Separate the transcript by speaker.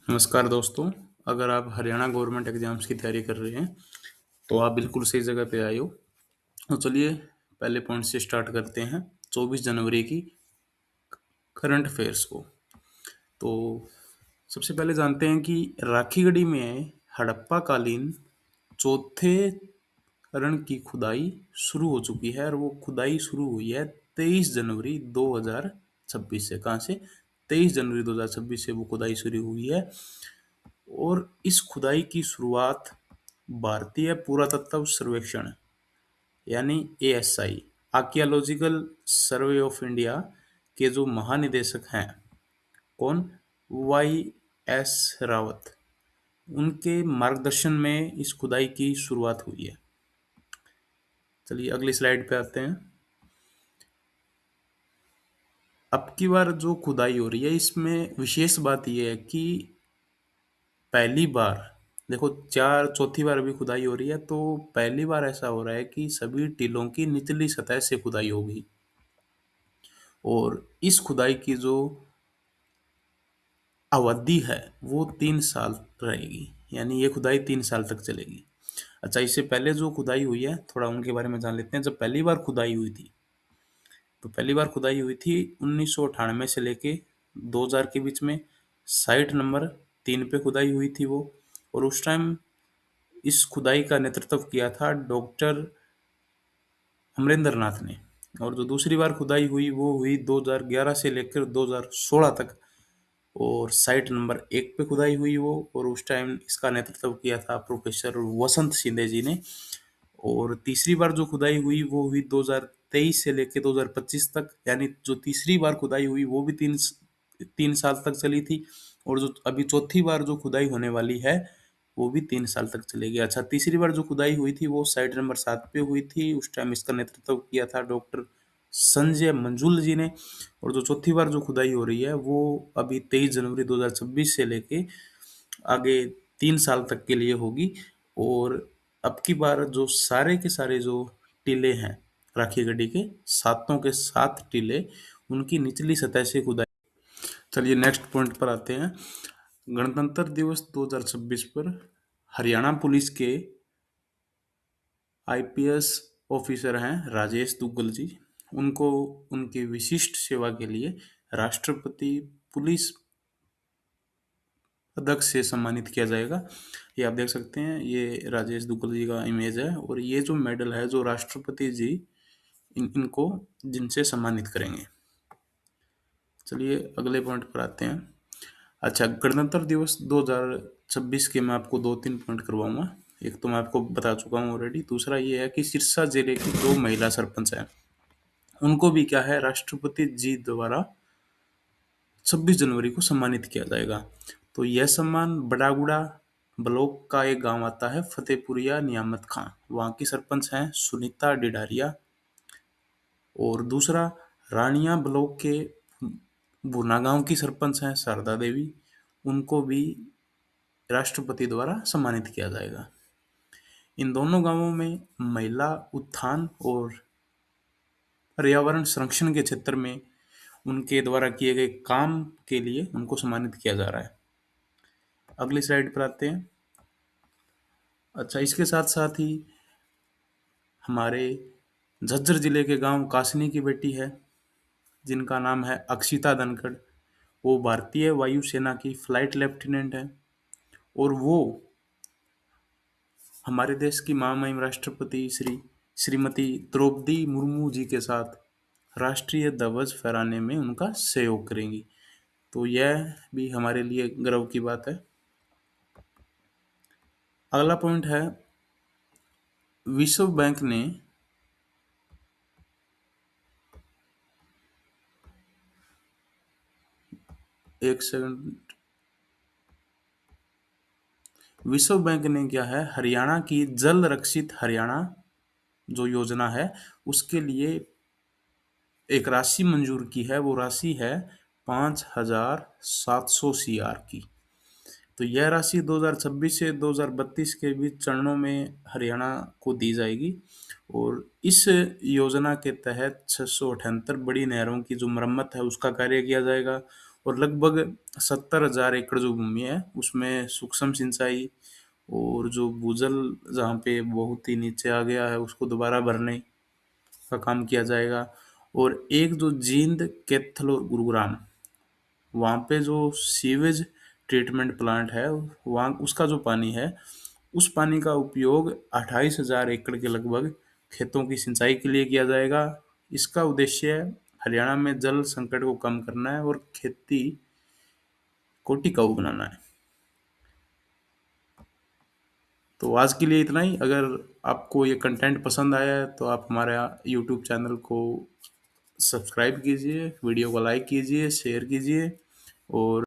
Speaker 1: नमस्कार दोस्तों। अगर आप हरियाणा गवर्नमेंट एग्जाम्स की तैयारी कर रहे हैं तो आप बिल्कुल सही जगह पे आए हो। तो चलिए पहले पॉइंट से स्टार्ट करते हैं 24 जनवरी की करंट अफेयर्स को। तो सबसे पहले जानते हैं कि राखीगढ़ी में हड़प्पा कालीन चौथे चरण की खुदाई शुरू हो चुकी है और वो खुदाई शुरू हुई है 23 जनवरी 2026 से। कहाँ से? 23 जनवरी 2026 से वो खुदाई शुरू हुई है। और इस खुदाई की शुरुआत भारतीय पुरातत्व सर्वेक्षण यानी ASI archaeological survey of India के जो महानिदेशक हैं, कौन? वाई एस रावत, उनके मार्गदर्शन में इस खुदाई की शुरुआत हुई है। चलिए अगली स्लाइड पे आते हैं। अब की बार जो खुदाई हो रही है इसमें विशेष बात यह है कि पहली बार, देखो चार चौथी बार अभी खुदाई हो रही है, तो पहली बार ऐसा हो रहा है कि सभी टीलों की निचली सतह से खुदाई होगी। और इस खुदाई की जो अवधि है वो 3 साल रहेगी, यानी ये खुदाई 3 साल तक चलेगी। अच्छा, इससे पहले जो खुदाई हुई है थोड़ा उनके बारे में जान लेते हैं। जब पहली बार खुदाई हुई थी तो पहली बार खुदाई हुई थी 1998 से लेके 2000 के बीच में। साइट नंबर 3 पे खुदाई हुई थी वो। और उस टाइम इस खुदाई का नेतृत्व किया था डॉक्टर अमरिंदर नाथ ने। और जो दूसरी बार खुदाई हुई वो हुई 2011 से लेकर 2016 तक। और साइट नंबर 1 पे खुदाई हुई वो, और उस टाइम इसका नेतृत्व किया था प्रोफेसर वसंत शिंदे जी ने। और तीसरी बार जो खुदाई हुई वो हुई 2023 से लेकर 2025 तक, यानी जो तीसरी बार खुदाई हुई वो भी तीन तीन साल तक चली थी। और जो अभी चौथी बार जो खुदाई होने वाली है वो भी 3 साल तक चलेगी। अच्छा, तीसरी बार जो खुदाई हुई थी वो साइट नंबर 7 पे हुई थी। उस टाइम इसका नेतृत्व किया था डॉक्टर संजय मंजुल जी ने। और जो चौथी बार जो खुदाई हो रही है वो अभी 23 जनवरी 2026 से लेके आगे 3 साल तक के लिए होगी। और अब की बार जो सारे के सारे जो टीले हैं राखी गढ़ी के, सातों के सात टीले, उनकी निचली सतह से खुदाई। चलिए नेक्स्ट पॉइंट पर आते हैं। गणतंत्र दिवस 2026 पर हरियाणा पुलिस के आईपीएस ऑफिसर हैं राजेश दुग्गल जी। उनको उनकी विशिष्ट सेवा के लिए राष्ट्रपति पुलिस पदक से सम्मानित किया जाएगा। ये आप देख सकते हैं, ये राजेश दुग्गल जी का इमेज है। और ये जो मेडल है जो राष्ट्रपति जी इनको जिनसे सम्मानित करेंगे। चलिए अगले पॉइंट पर आते हैं। अच्छा, गणतंत्र दिवस 2026 के मैं आपको दो तीन पॉइंट करवाऊंगा। एक तो मैं आपको बता चुका हूँ ऑलरेडी, दूसरा ये है कि सिरसा जिले की दो महिला सरपंच हैं, उनको भी क्या है राष्ट्रपति जी द्वारा 26 जनवरी को सम्मानित किया जाएगा। तो यह सम्मान बड़ागुड़ा ब्लॉक का एक गांव आता है फतेहपुरिया नियामत खां, वहाँ की सरपंच हैं सुनीता डिडारिया। और दूसरा रानिया ब्लॉक के भुना गांव की सरपंच हैं शारदा देवी, उनको भी राष्ट्रपति द्वारा सम्मानित किया जाएगा। इन दोनों गांवों में महिला उत्थान और पर्यावरण संरक्षण के क्षेत्र में उनके द्वारा किए गए काम के लिए उनको सम्मानित किया जा रहा है। अगली स्लाइड पर आते हैं। अच्छा, इसके साथ साथ ही हमारे झज्जर जिले के गांव कासनी की बेटी है जिनका नाम है अक्षिता धनखड़। वो भारतीय वायुसेना की फ्लाइट लेफ्टिनेंट है। और वो हमारे देश की महामहिम राष्ट्रपति श्रीमती द्रौपदी मुर्मू जी के साथ राष्ट्रीय ध्वज फहराने में उनका सहयोग करेंगी। तो यह भी हमारे लिए गर्व की बात है। अगला पॉइंट है, विश्व बैंक ने एक सेकंड, विश्व बैंक ने क्या है हरियाणा की जल रक्षित हरियाणा जो योजना है उसके लिए एक राशि मंजूर की है। वो राशि है 5,700 CR की। तो यह राशि 2026 से 2032 के बीच चरणों में हरियाणा को दी जाएगी। और इस योजना के तहत 678 बड़ी नहरों की जो मरम्मत है उसका कार्य किया जाएगा। और लगभग 70,000 एकड़ जो भूमि है उसमें सूक्ष्म सिंचाई और जो भूजल जहाँ पे बहुत ही नीचे आ गया है उसको दोबारा भरने का काम किया जाएगा। और एक जो जींद, कैथल और गुरुग्राम, वहाँ पे जो सीवेज ट्रीटमेंट प्लांट है, वहाँ उसका जो पानी है उस पानी का उपयोग 28,000 एकड़ के लगभग खेतों की सिंचाई के लिए किया जाएगा। इसका उद्देश्य हरियाणा में जल संकट को कम करना है और खेती को टिकाऊ बनाना है। तो आज के लिए इतना ही। अगर आपको ये कंटेंट पसंद आया है तो आप हमारे यूट्यूब चैनल को सब्सक्राइब कीजिए, वीडियो को लाइक कीजिए, शेयर कीजिए और